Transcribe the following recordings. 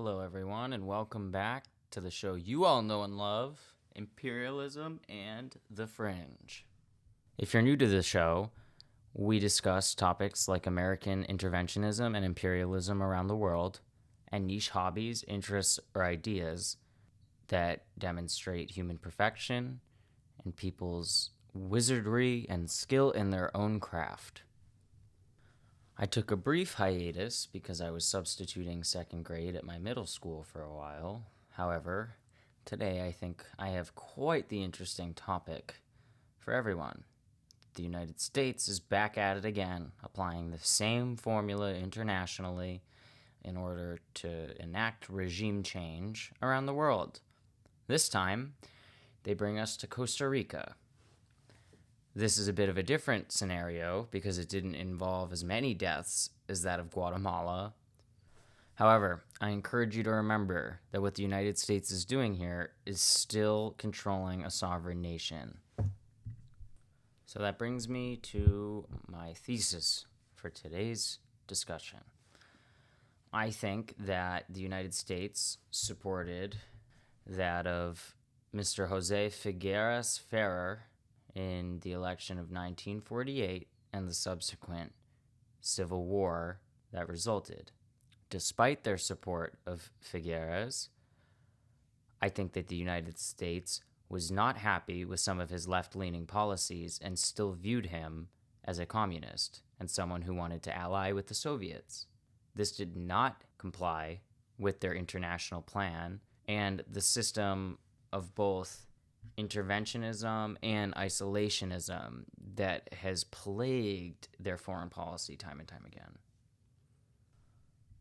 Hello, everyone, and welcome back to the show you all know and love, Imperialism and the Fringe. If you're new to the show, we discuss topics like American interventionism and imperialism around the world, and niche hobbies, interests, or ideas that demonstrate human perfection and people's wizardry and skill in their own craft. I took a brief hiatus because I was substituting second grade at my middle school for a while. However, today I think I have quite the interesting topic for everyone. The United States is back at it again, applying the same formula internationally in order to enact regime change around the world. This time, they bring us to Costa Rica. This is a bit of a different scenario because it didn't involve as many deaths as that of Guatemala. However, I encourage you to remember that what the United States is doing here is still controlling a sovereign nation. So that brings me to my thesis for today's discussion. I think that the United States supported that of Mr. José Figueres Ferrer in the election of 1948 and the subsequent Civil War that resulted. Despite their support of Figueres, I think that the United States was not happy with some of his left-leaning policies and still viewed him as a communist and someone who wanted to ally with the Soviets. This did not comply with their international plan and the system of both interventionism and isolationism that has plagued their foreign policy time and time again.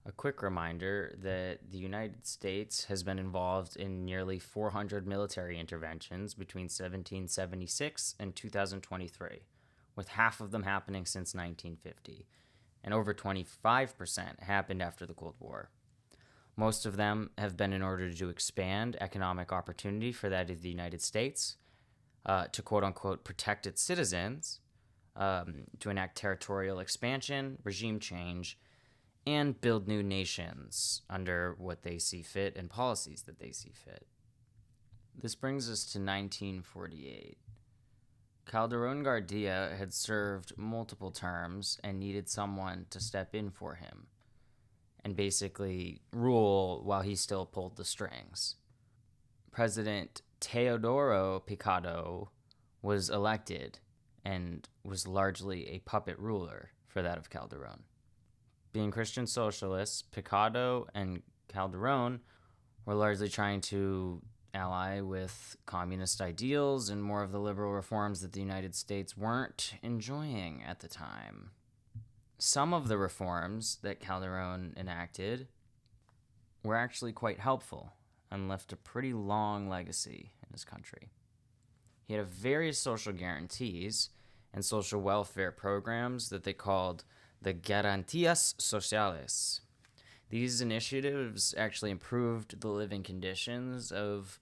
A quick reminder that the United States has been involved in nearly 400 military interventions between 1776 and 2023, with half of them happening since 1950, and over 25% happened after the Cold War. Most of them have been in order to expand economic opportunity for that of the United States, to quote-unquote protect its citizens, to enact territorial expansion, regime change, and build new nations under what they see fit and policies that they see fit. This brings us to 1948. Calderón García had served multiple terms and needed someone to step in for him and basically rule while he still pulled the strings. President Teodoro Picado was elected and was largely a puppet ruler for that of Calderón. Being Christian socialists, Picado and Calderón were largely trying to ally with communist ideals and more of the liberal reforms that the United States weren't enjoying at the time. Some of the reforms that Calderón enacted were actually quite helpful and left a pretty long legacy in his country. He had various social guarantees and social welfare programs that they called the Garantías Sociales. These initiatives actually improved the living conditions of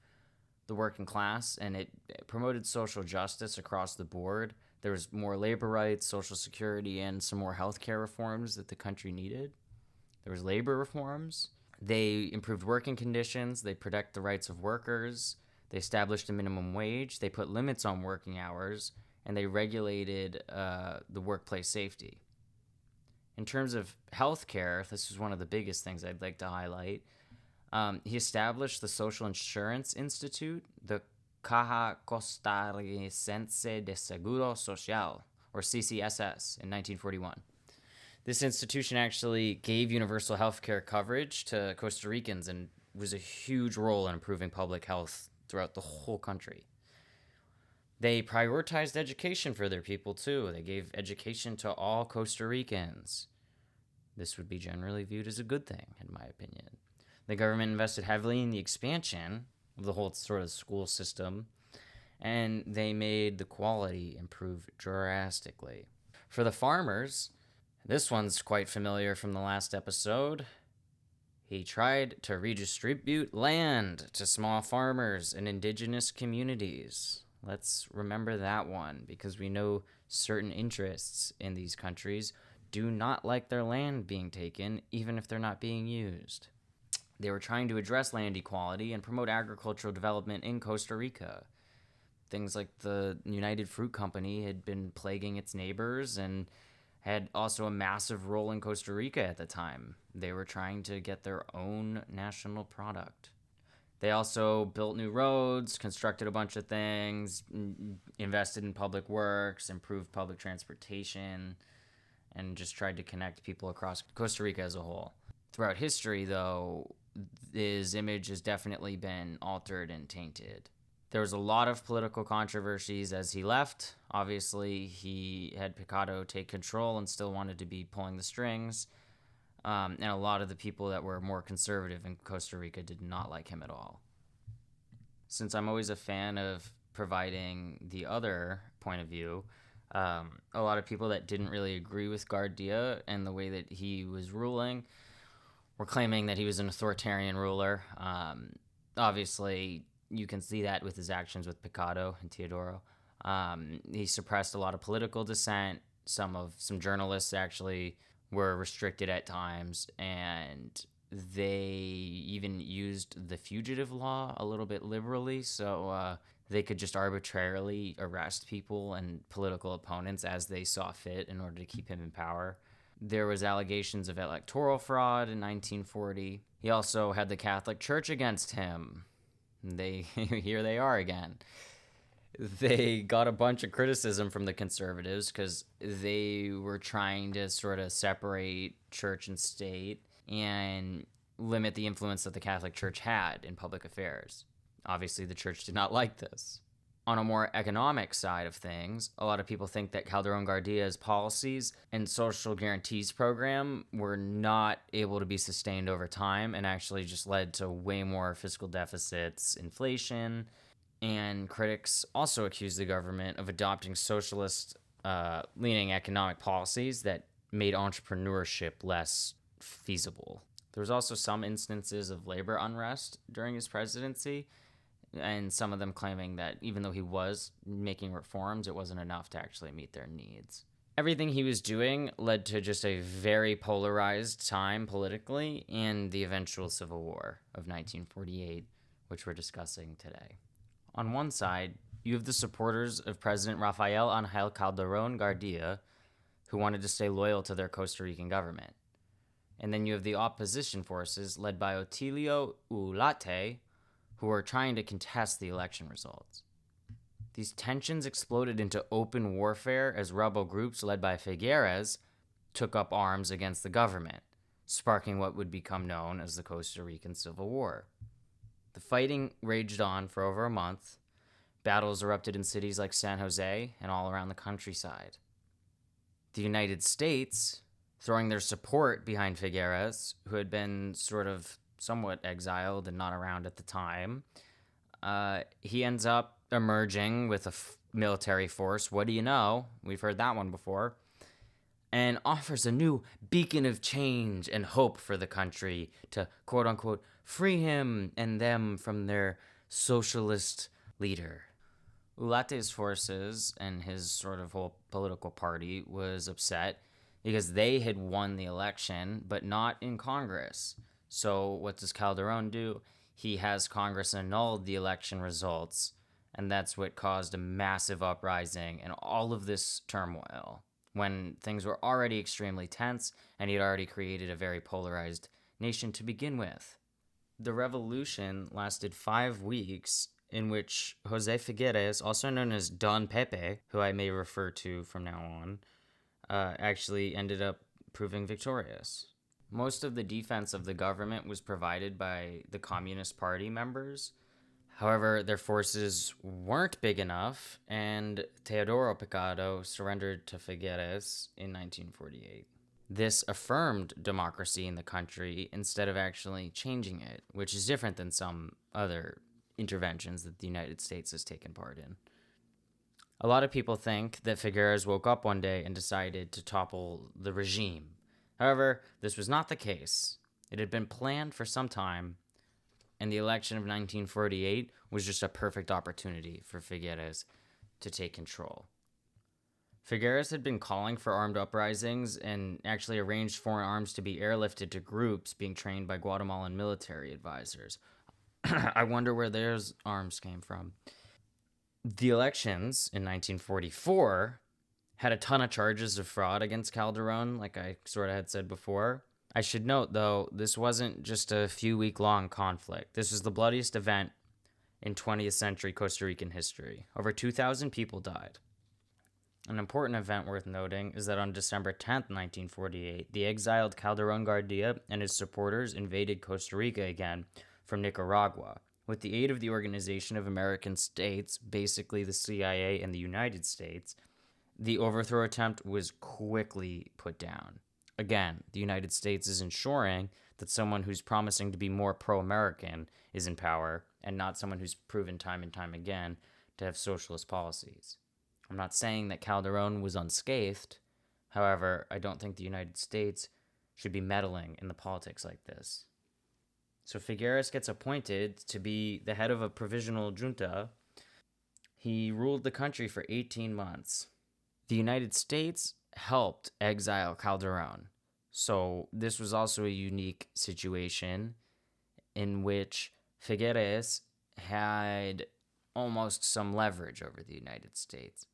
the working class, and it promoted social justice across the board. There was more labor rights, social security, and some more healthcare reforms that the country needed. There was labor reforms. They improved working conditions. They protect the rights of workers. They established a minimum wage. They put limits on working hours, and they regulated the workplace safety. In terms of healthcare, this is one of the biggest things I'd like to highlight. He established the Social Insurance Institute, the Caja Costarricense de Seguro Social, or CCSS, in 1941. This institution actually gave universal health care coverage to Costa Ricans and was a huge role in improving public health throughout the whole country. They prioritized education for their people, too. They gave education to all Costa Ricans. This would be generally viewed as a good thing, in my opinion. The government invested heavily in the expansion of the whole sort of school system, and they made the quality improve drastically. For the farmers, this one's quite familiar from the last episode. He tried to redistribute land to small farmers and indigenous communities. Let's remember that one, because we know certain interests in these countries do not like their land being taken, even if they're not being used. They were trying to address land equality and promote agricultural development in Costa Rica. Things like the United Fruit Company had been plaguing its neighbors and had also a massive role in Costa Rica at the time. They were trying to get their own national product. They also built new roads, constructed a bunch of things, invested in public works, improved public transportation, and just tried to connect people across Costa Rica as a whole. Throughout history, though, his image has definitely been altered and tainted. There was a lot of political controversies as he left. Obviously, he had Picado take control and still wanted to be pulling the strings. And a lot of the people that were more conservative in Costa Rica did not like him at all. Since I'm always a fan of providing the other point of view, a lot of people that didn't really agree with Gardia and the way that he was ruling were claiming that he was an authoritarian ruler. Obviously, you can see that with his actions with Picado and Teodoro. He suppressed a lot of political dissent. Some journalists actually were restricted at times, and they even used the fugitive law a little bit liberally, so they could just arbitrarily arrest people and political opponents as they saw fit in order to keep him in power. There was allegations of electoral fraud in 1940. He also had the Catholic Church against him. Here they are again. They got a bunch of criticism from the conservatives because they were trying to sort of separate church and state and limit the influence that the Catholic Church had in public affairs. Obviously, the church did not like this. On a more economic side of things, a lot of people think that Calderón Gardia's policies and social guarantees program were not able to be sustained over time and actually just led to way more fiscal deficits, inflation, and critics also accuse the government of adopting socialist leaning economic policies that made entrepreneurship less feasible. There was also some instances of labor unrest during his presidency, and some of them claiming that even though he was making reforms, it wasn't enough to actually meet their needs. Everything he was doing led to just a very polarized time politically and the eventual Civil War of 1948, which we're discussing today. On one side, you have the supporters of President Rafael Ángel Calderón Gardia, who wanted to stay loyal to their Costa Rican government. And then you have the opposition forces led by Otilio Ulate, who were trying to contest the election results. These tensions exploded into open warfare as rebel groups led by Figueres took up arms against the government, sparking what would become known as the Costa Rican Civil War. The fighting raged on for over a month. Battles erupted in cities like San Jose and all around the countryside. The United States, throwing their support behind Figueres, who had been sort of somewhat exiled and not around at the time, he ends up emerging with a military force. What do you know? We've heard that one before. And offers a new beacon of change and hope for the country to, quote unquote, free him and them from their socialist leader. Ulate's forces and his sort of whole political party was upset because they had won the election, but not in Congress. So what does Calderón do? He has Congress annul the election results, and that's what caused a massive uprising and all of this turmoil when things were already extremely tense and he had already created a very polarized nation to begin with. The revolution lasted 5 weeks, in which José Figueres, also known as Don Pepe, who I may refer to from now on, actually ended up proving victorious. Most of the defense of the government was provided by the Communist Party members. However, their forces weren't big enough, and Teodoro Picado surrendered to Figueres in 1948. This affirmed democracy in the country instead of actually changing it, which is different than some other interventions that the United States has taken part in. A lot of people think that Figueres woke up one day and decided to topple the regime. However, this was not the case. It had been planned for some time, and the election of 1948 was just a perfect opportunity for Figueres to take control. Figueres had been calling for armed uprisings and actually arranged foreign arms to be airlifted to groups being trained by Guatemalan military advisors. I wonder where those arms came from. The elections in 1944 had a ton of charges of fraud against Calderon, like I sort of had said before. I should note, though, this wasn't just a few week-long conflict. This was the bloodiest event in 20th century Costa Rican history. Over 2,000 people died. An important event worth noting is that on December 10th, 1948, the exiled Calderon Garcia and his supporters invaded Costa Rica again from Nicaragua. With the aid of the Organization of American States, basically the CIA and the United States, the overthrow attempt was quickly put down. Again, the United States is ensuring that someone who's promising to be more pro-American is in power and not someone who's proven time and time again to have socialist policies. I'm not saying that Calderon was unscathed. However, I don't think the United States should be meddling in the politics like this. So Figueres gets appointed to be the head of a provisional junta. He ruled the country for 18 months. The United States helped exile Calderon. So this was also a unique situation in which Figueres had almost some leverage over the United States.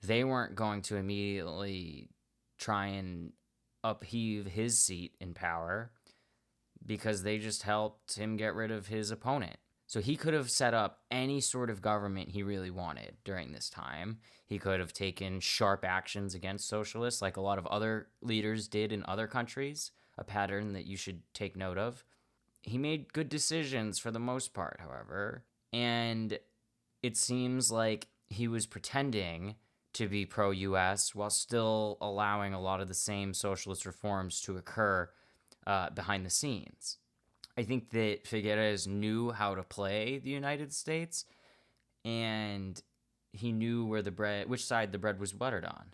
They weren't going to immediately try and upheave his seat in power because they just helped him get rid of his opponent. So he could have set up any sort of government he really wanted during this time. He could have taken sharp actions against socialists like a lot of other leaders did in other countries, a pattern that you should take note of. He made good decisions for the most part, however, and it seems like he was pretending to be pro-US while still allowing a lot of the same socialist reforms to occur behind the scenes. I think that Figueres knew how to play the United States, and he knew which side the bread was buttered on.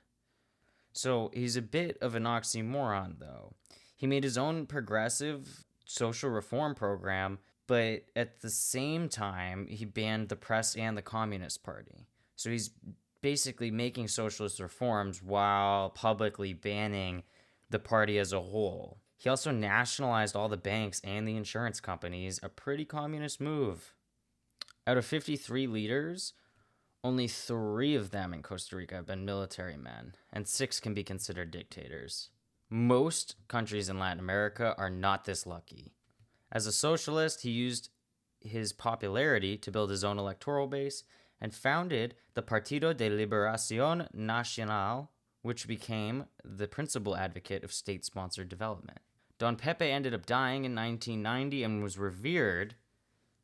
So he's a bit of an oxymoron, though. He made his own progressive social reform program, but at the same time, he banned the press and the Communist Party. So he's basically making socialist reforms while publicly banning the party as a whole. He also nationalized all the banks and the insurance companies, a pretty communist move. Out of 53 leaders, only 3 of them in Costa Rica have been military men, and 6 can be considered dictators. Most countries in Latin America are not this lucky. As a socialist, he used his popularity to build his own electoral base and founded the Partido de Liberación Nacional, which became the principal advocate of state-sponsored development. Don Pepe ended up dying in 1990 and was revered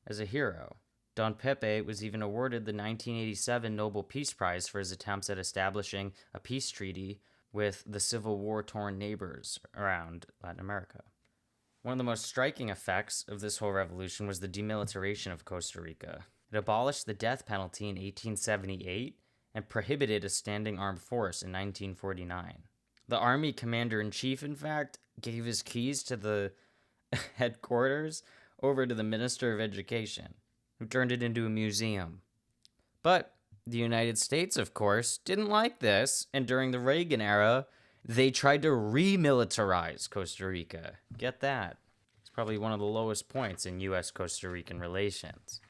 as a hero. Don Pepe was even awarded the 1987 Nobel Peace Prize for his attempts at establishing a peace treaty with the Civil War-torn neighbors around Latin America. One of the most striking effects of this whole revolution was the demilitarization of Costa Rica. It abolished the death penalty in 1878 and prohibited a standing armed force in 1949. The army commander-in-chief, in fact, gave his keys to the headquarters over to the Minister of Education, who turned it into a museum. But the United States, of course, didn't like this, and during the Reagan era, they tried to remilitarize Costa Rica. Get that. It's probably one of the lowest points in U.S.-Costa Rican relations.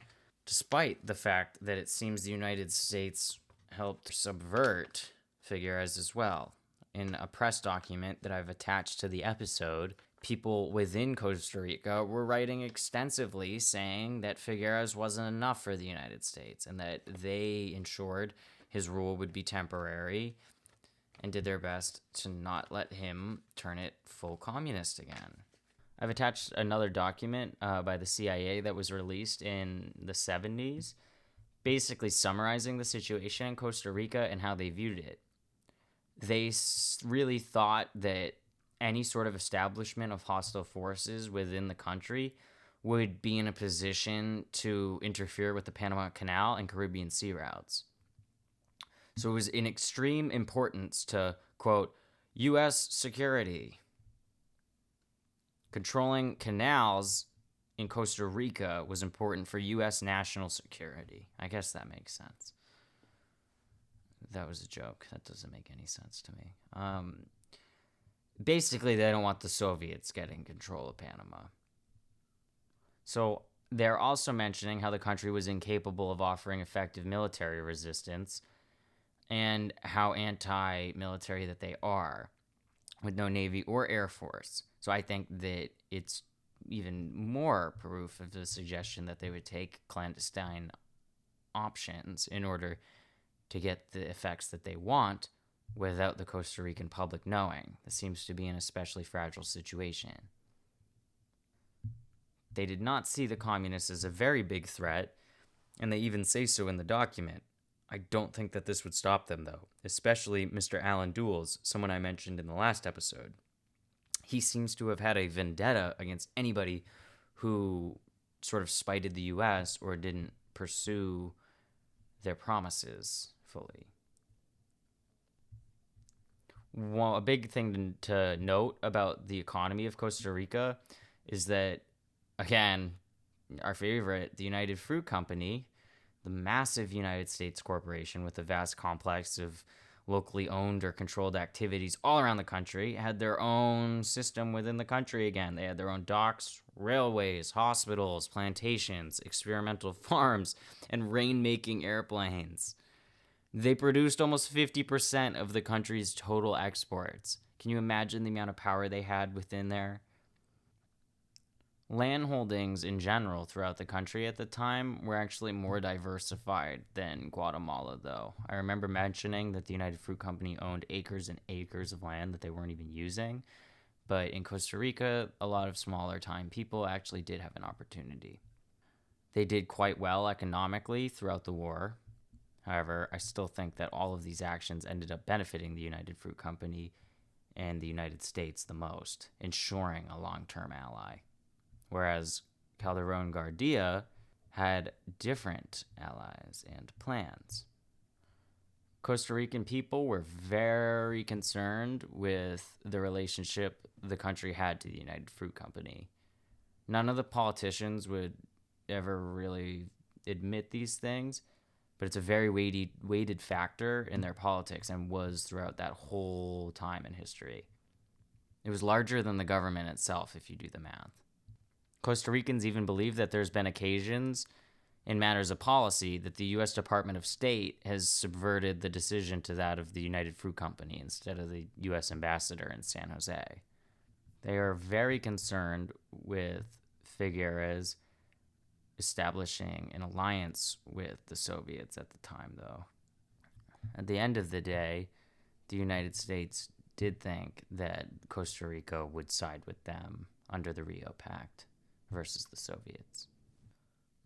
Despite the fact that it seems the United States helped subvert Figueres as well. In a press document that I've attached to the episode, people within Costa Rica were writing extensively saying that Figueres wasn't enough for the United States and that they ensured his rule would be temporary and did their best to not let him turn it full communist again. I've attached another document by the CIA that was released in the 70s, basically summarizing the situation in Costa Rica and how they viewed it. They really thought that any sort of establishment of hostile forces within the country would be in a position to interfere with the Panama Canal and Caribbean sea routes. So it was in extreme importance to, quote, U.S. security. Controlling canals in Costa Rica was important for U.S. national security. I guess that makes sense. That was a joke. That doesn't make any sense to me. Basically, they don't want the Soviets getting control of Panama. So they're also mentioning how the country was incapable of offering effective military resistance and how anti-military that they are, with no Navy or Air Force. So I think that it's even more proof of the suggestion that they would take clandestine options in order to get the effects that they want without the Costa Rican public knowing. This seems to be an especially fragile situation. They did not see the communists as a very big threat, and they even say so in the document. I don't think that this would stop them, though, especially Mr. Alan Dulles, someone I mentioned in the last episode. He seems to have had a vendetta against anybody who sort of spited the U.S. or didn't pursue their promises fully. Well, a big thing to note about the economy of Costa Rica is that, again, our favorite, the United Fruit Company, the massive United States corporation with a vast complex of locally owned or controlled activities all around the country, had their own system within the country again. They had their own docks, railways, hospitals, plantations, experimental farms, and rain-making airplanes. They produced almost 50% of the country's total exports. Can you imagine the amount of power they had within there? Land holdings in general throughout the country at the time were actually more diversified than Guatemala, though. I remember mentioning that the United Fruit Company owned acres and acres of land that they weren't even using. But in Costa Rica, a lot of smaller time people actually did have an opportunity. They did quite well economically throughout the war. However, I still think that all of these actions ended up benefiting the United Fruit Company and the United States the most, ensuring a long-term ally. Whereas Calderón Garcia had different allies and plans. Costa Rican people were very concerned with the relationship the country had to the United Fruit Company. None of the politicians would ever really admit these things, but it's a very weighted factor in their politics and was throughout that whole time in history. It was larger than the government itself, if you do the math. Costa Ricans even believe that there's been occasions in matters of policy that the U.S. Department of State has subverted the decision to that of the United Fruit Company instead of the U.S. ambassador in San Jose. They are very concerned with Figueres establishing an alliance with the Soviets at the time, though. At the end of the day, the United States did think that Costa Rica would side with them under the Rio Pact versus the Soviets.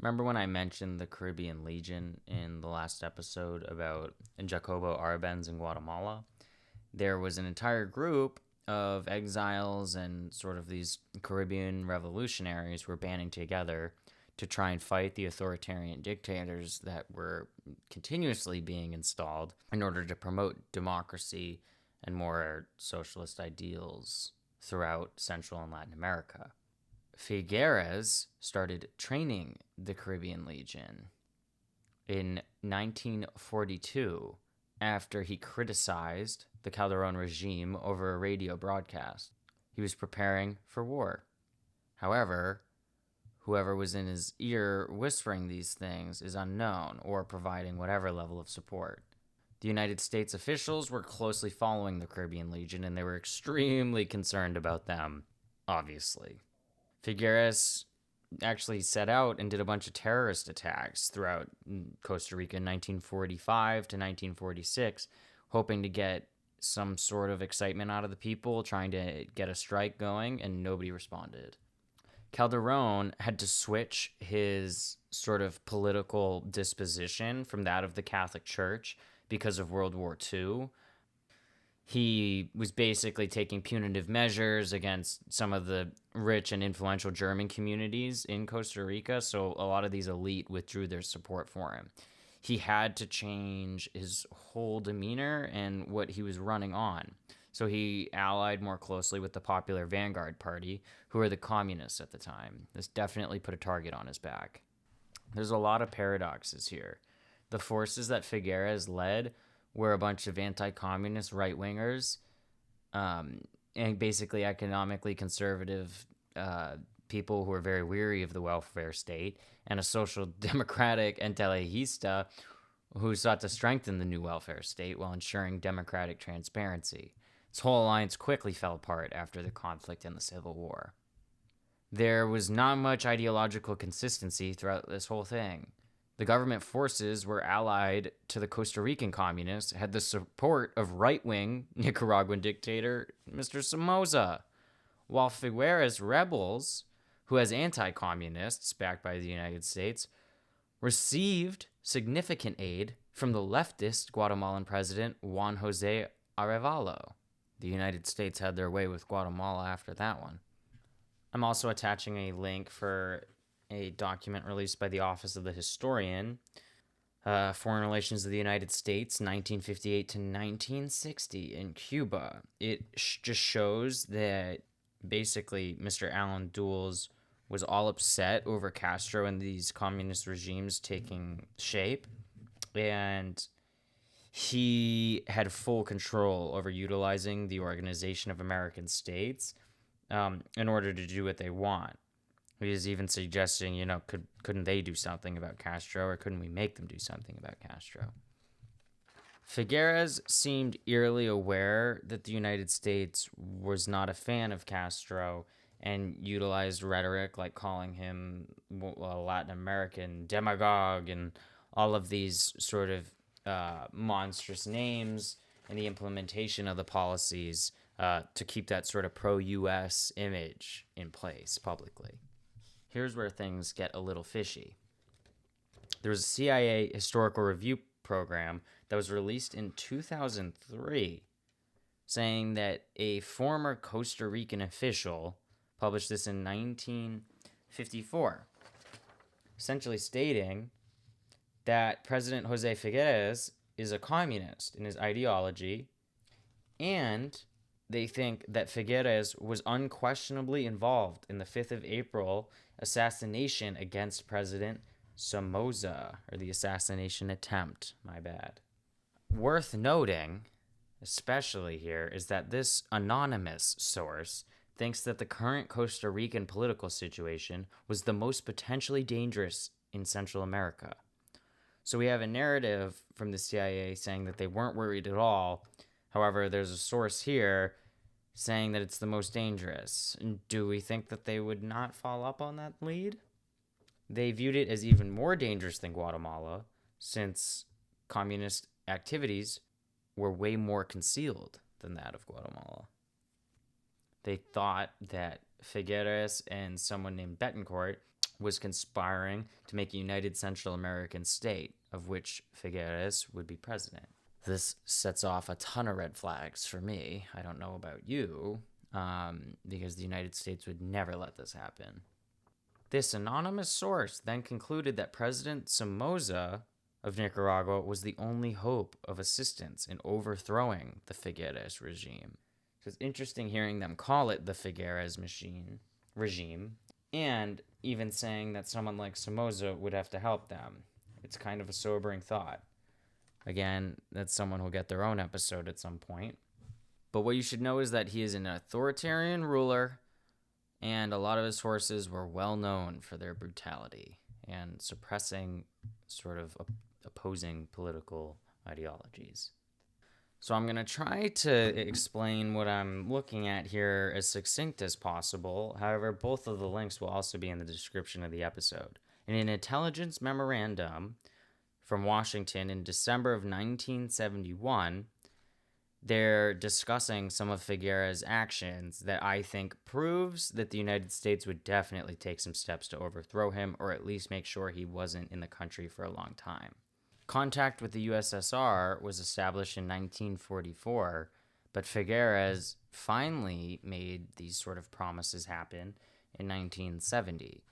Remember when I mentioned the Caribbean Legion in the last episode about Jacobo Arbenz in Guatemala? There was an entire group of exiles and sort of these Caribbean revolutionaries were banding together to try and fight the authoritarian dictators that were continuously being installed in order to promote democracy and more socialist ideals throughout Central and Latin America. Figueres started training the Caribbean Legion in 1942 after he criticized the Calderón regime over a radio broadcast. He was preparing for war. However, whoever was in his ear whispering these things is unknown or providing whatever level of support. The United States officials were closely following the Caribbean Legion, and they were extremely concerned about them, obviously. Figueres actually set out and did a bunch of terrorist attacks throughout Costa Rica in 1945 to 1946, hoping to get some sort of excitement out of the people, trying to get a strike going, and nobody responded. Calderón had to switch his sort of political disposition from that of the Catholic Church because of World War II. He was basically taking punitive measures against some of the rich and influential German communities in Costa Rica, so a lot of these elite withdrew their support for him. He had to change his whole demeanor and what he was running on. So he allied more closely with the Popular Vanguard Party, who were the communists at the time. This definitely put a target on his back. There's a lot of paradoxes here. The forces that Figueres led were a bunch of anti-communist right-wingers, and basically economically conservative people who were very weary of the welfare state, and a social democratic entelejista who sought to strengthen the new welfare state while ensuring democratic transparency. This whole alliance quickly fell apart after the conflict in the Civil War. There was not much ideological consistency throughout this whole thing. The government forces were allied to the Costa Rican communists, had the support of right-wing Nicaraguan dictator Mr. Somoza, while Figueres rebels, who has anti-communists backed by the United States, received significant aid from the leftist Guatemalan president Juan José Arevalo. The United States had their way with Guatemala after that one. I'm also attaching a link for a document released by the Office of the Historian, Foreign Relations of the United States, 1958 to 1960 in Cuba. It just shows that basically Mr. Alan Dulles was all upset over Castro and these communist regimes taking shape, and he had full control over utilizing the Organization of American States in order to do what they want. He was even suggesting, couldn't they do something about Castro, or couldn't we make them do something about Castro? Figueres seemed eerily aware that the United States was not a fan of Castro and utilized rhetoric like calling him a Latin American demagogue and all of these sort of monstrous names and the implementation of the policies to keep that sort of pro-U.S. image in place publicly. Here's where things get a little fishy. There was a CIA historical review program that was released in 2003 saying that a former Costa Rican official published this in 1954, essentially stating that President José Figueres is a communist in his ideology, and they think that Figueres was unquestionably involved in the 5th of April assassination against President Somoza, or the assassination attempt, my bad. Worth noting, especially here, is that this anonymous source thinks that the current Costa Rican political situation was the most potentially dangerous in Central America. So we have a narrative from the CIA saying that they weren't worried at all. However, there's a source here saying that it's the most dangerous. Do we think that they would not follow up on that lead? They viewed it as even more dangerous than Guatemala, since communist activities were way more concealed than that of Guatemala. They thought that Figueres and someone named Betancourt was conspiring to make a united Central American state, of which Figueres would be president. This sets off a ton of red flags for me. I don't know about you, because the United States would never let this happen. This anonymous source then concluded that President Somoza of Nicaragua was the only hope of assistance in overthrowing the Figueres regime. So it's interesting hearing them call it the Figueres regime, and even saying that someone like Somoza would have to help them. It's kind of a sobering thought. Again, that's someone who'll get their own episode at some point. But what you should know is that he is an authoritarian ruler, and a lot of his forces were well known for their brutality and suppressing sort of opposing political ideologies. So I'm going to try to explain what I'm looking at here as succinct as possible. However, both of the links will also be in the description of the episode. In an intelligence memorandum from Washington in December of 1971, they're discussing some of Figueres' actions that I think proves that the United States would definitely take some steps to overthrow him, or at least make sure he wasn't in the country for a long time. Contact with the USSR was established in 1944, but Figueres finally made these sort of promises happen in 1970.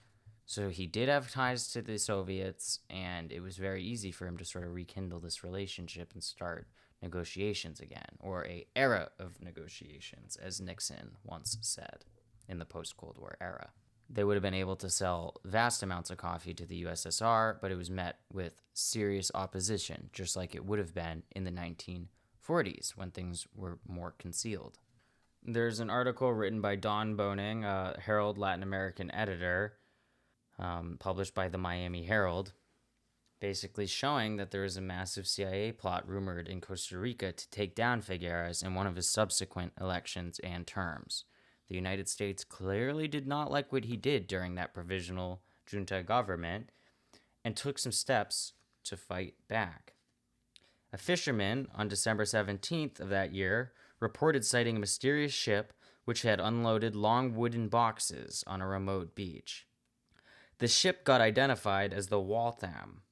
So he did have ties to the Soviets, and it was very easy for him to sort of rekindle this relationship and start negotiations again, or a era of negotiations, as Nixon once said in the post-Cold War era. They would have been able to sell vast amounts of coffee to the USSR, but it was met with serious opposition, just like it would have been in the 1940s when things were more concealed. There's an article written by Don Boning, a Herald Latin American editor, published by the Miami Herald, basically showing that there is a massive CIA plot rumored in Costa Rica to take down Figueres in one of his subsequent elections and terms. The United States clearly did not like what he did during that provisional junta government and took some steps to fight back. A fisherman on December 17th of that year reported sighting a mysterious ship which had unloaded long wooden boxes on a remote beach. The ship got identified as the Waltham,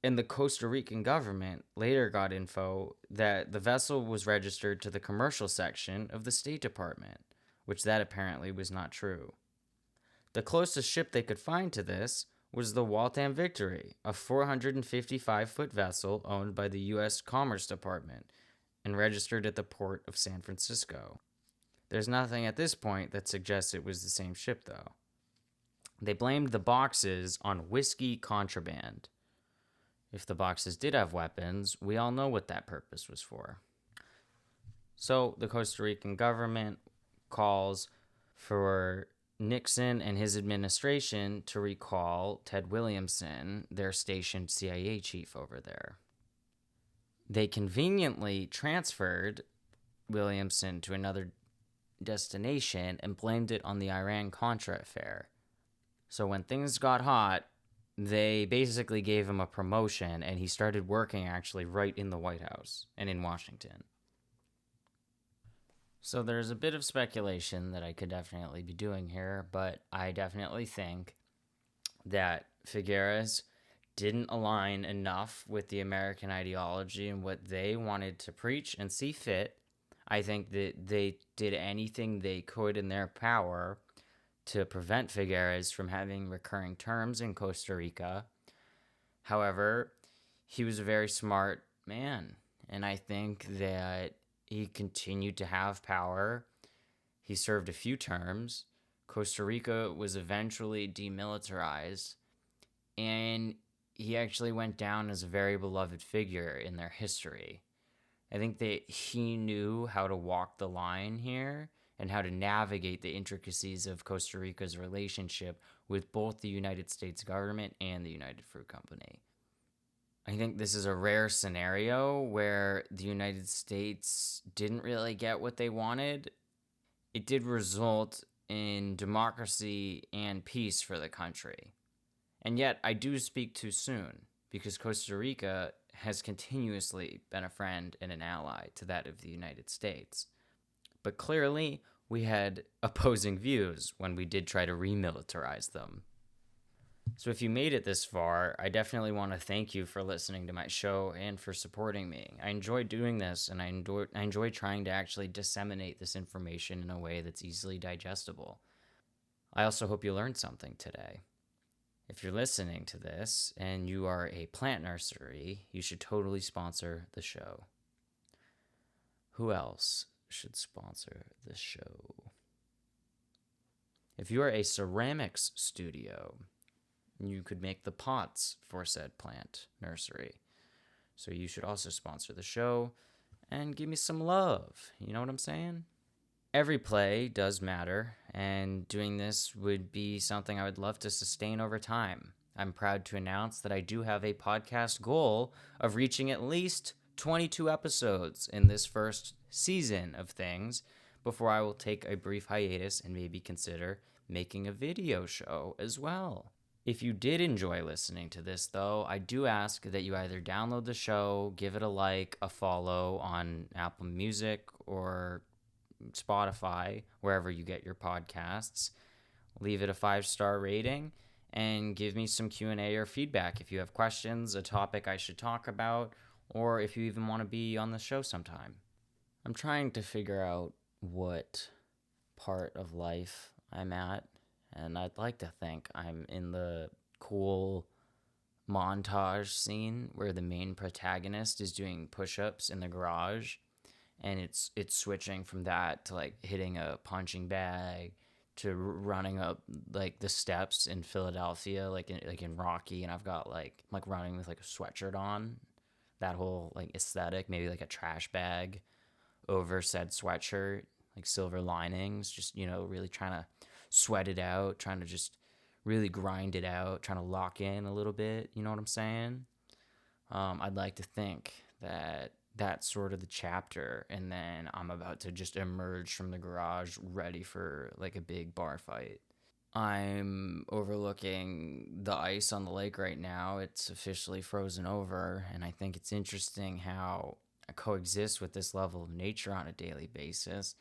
and the Costa Rican government later got info that the vessel was registered to the commercial section of the State Department, which that apparently was not true. The closest ship they could find to this was the Waltham Victory, a 455-foot vessel owned by the U.S. Commerce Department and registered at the port of San Francisco. There's nothing at this point that suggests it was the same ship, though. They blamed the boxes on whiskey contraband. If the boxes did have weapons, we all know what that purpose was for. So the Costa Rican government calls for Nixon and his administration to recall Ted Williamson, their stationed CIA chief over there. They conveniently transferred Williamson to another destination and blamed it on the Iran-Contra affair. So when things got hot, they basically gave him a promotion, and he started working actually right in the White House and in Washington. So there's a bit of speculation that I could definitely be doing here, but I definitely think that Figueres didn't align enough with the American ideology and what they wanted to preach and see fit. I think that they did anything they could in their power to prevent Figueres from having recurring terms in Costa Rica. However, he was a very smart man, and I think that he continued to have power. He served a few terms. Costa Rica was eventually demilitarized, and he actually went down as a very beloved figure in their history. I think that he knew how to walk the line here and how to navigate the intricacies of Costa Rica's relationship with both the United States government and the United Fruit Company. I think this is a rare scenario where the United States didn't really get what they wanted. It did result in democracy and peace for the country. And yet, I do speak too soon, because Costa Rica has continuously been a friend and an ally to that of the United States. But clearly, we had opposing views when we did try to remilitarize them. So if you made it this far, I definitely want to thank you for listening to my show and for supporting me. I enjoy doing this, and I enjoy trying to actually disseminate this information in a way that's easily digestible. I also hope you learned something today. If you're listening to this and you are a plant nursery, you should totally sponsor the show. Who else should sponsor the show? If you are a ceramics studio, you could make the pots for said plant nursery. So you should also sponsor the show and give me some love. You know what I'm saying? Every play does matter, and doing this would be something I would love to sustain over time. I'm proud to announce that I do have a podcast goal of reaching at least 22 episodes in this first season of things before I will take a brief hiatus and maybe consider making a video show as well. If you did enjoy listening to this, though, I do ask that you either download the show, give it a like, a follow on Apple Music or Spotify, wherever you get your podcasts. Leave it a 5-star rating and give me some Q&A or feedback if you have questions, a topic I should talk about, or if you even want to be on the show sometime. I'm trying to figure out what part of life I'm at, and I'd like to think I'm in the cool montage scene where the main protagonist is doing push-ups in the garage, and it's switching from that to like hitting a punching bag to running up like the steps in Philadelphia, like in Rocky, and I've got like running with like a sweatshirt on. That whole like aesthetic, maybe like a trash bag over said sweatshirt, like silver linings, just really trying to sweat it out, trying to just really grind it out, trying to lock in a little bit. You know what I'm saying? I'd like to think that that's sort of the chapter, and then I'm about to just emerge from the garage ready for like a big bar fight. I'm overlooking the ice on the lake right now. It's officially frozen over, and I think it's interesting how I coexist with this level of nature on a daily basis.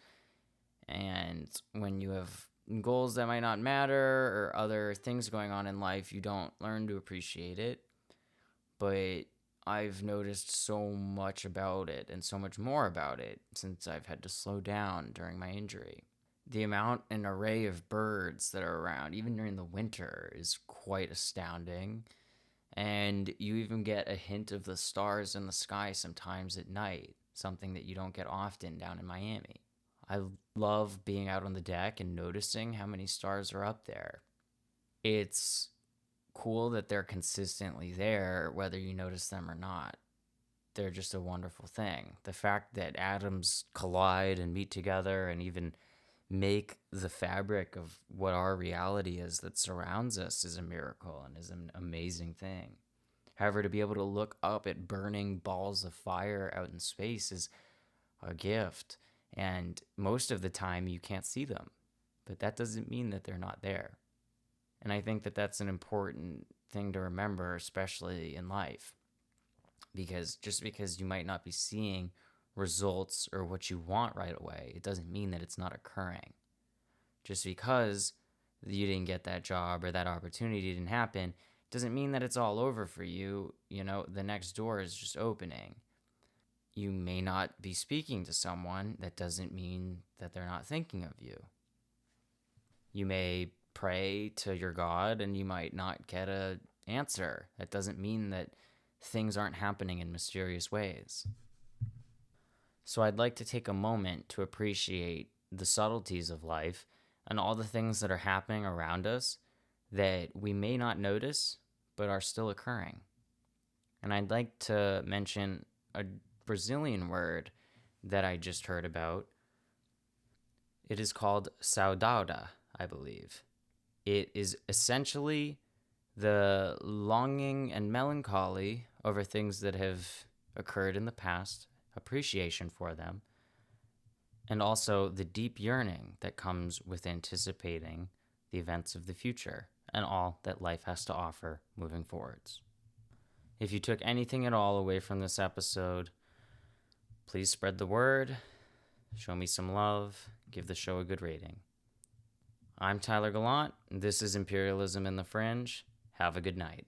And when you have goals that might not matter or other things going on in life, you don't learn to appreciate it. But I've noticed so much about it and so much more about it since I've had to slow down during my injury. The amount and array of birds that are around, even during the winter, is quite astounding. And you even get a hint of the stars in the sky sometimes at night, something that you don't get often down in Miami. I love being out on the deck and noticing how many stars are up there. It's cool that they're consistently there, whether you notice them or not. They're just a wonderful thing. The fact that atoms collide and meet together and even make the fabric of what our reality is that surrounds us is a miracle and is an amazing thing. However, to be able to look up at burning balls of fire out in space is a gift. And most of the time, you can't see them. But that doesn't mean that they're not there. And I think that that's an important thing to remember, especially in life. Because just because you might not be seeing results or what you want right away, it doesn't mean that it's not occurring. Just because you didn't get that job or that opportunity didn't happen doesn't mean that it's all over for you. The next door is just opening. You may not be speaking to someone. That doesn't mean that they're not thinking of you. You may pray to your God and you might not get an answer. That doesn't mean that things aren't happening in mysterious ways. So I'd like to take a moment to appreciate the subtleties of life and all the things that are happening around us that we may not notice but are still occurring. And I'd like to mention a Brazilian word that I just heard about. It is called saudade, I believe. It is essentially the longing and melancholy over things that have occurred in the past, appreciation for them, and also the deep yearning that comes with anticipating the events of the future and all that life has to offer moving forwards. If you took anything at all away from this episode, please spread the word, show me some love, give the show a good rating. I'm Tyler Gallant. This is Imperialism in the Fringe. Have a good night.